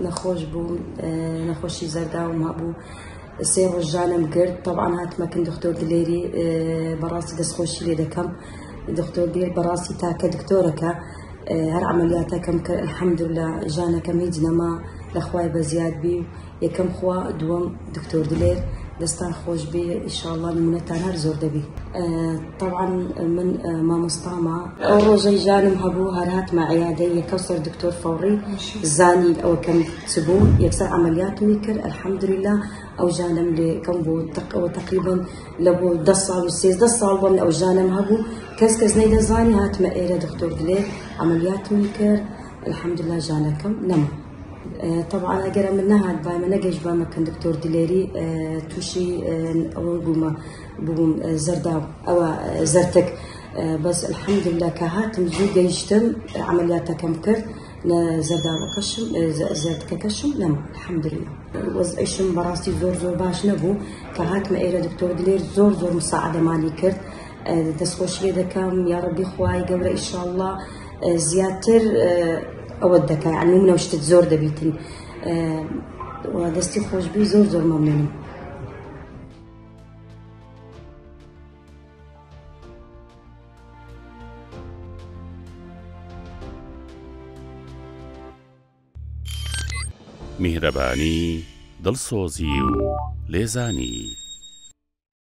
نخوش بوم نخوشي زرقاء وما بو سيرو الجانم قرد طبعا هات ما كان دكتور دليري براسي دس خوشي لي دكم دكتور دير براسي تاكا دكتورك هر عملياتها كم الحمد لله جانا كم هيجنا ما لخواي بزياد بي يكم خوا دوم دكتور دلير دستان خوش بي ان شاء الله نمونتان هر زور دبي طبعا من ما مصطامة روجي جانم هبو هرات مع عيادة يكسر دكتور فوري زاني او كم تسبو يكسر عمليات ميكر الحمد لله او جانم لكم بو تقريبا لبو دصال والسيز دصال بون او جانم هبو كسكز نيدا زاني هات ما ايرا دكتور دلير عمليات ميكر الحمد لله جانا كم نما طبعا اگر منها باي ما نجيش باي ما كان دكتور دليري توشي او بوم زرداو او زرتك بس الحمد لله كهات مزوج جيشتم عملياتها كم كر زرداو كشم زرتك كشم نما الحمد لله وزعشم براسي زور باش نبو كهات ما ايرا دكتور دلير زور مساعده مالي كرت دسخوشي دكم يا ربي خواي قبل ان شاء الله زياتر أودك يعني ممنوع وش تتزور دبيتن ودستي خوش بي زور ممنون. میهرەبانی دڵسۆزی و لێزانی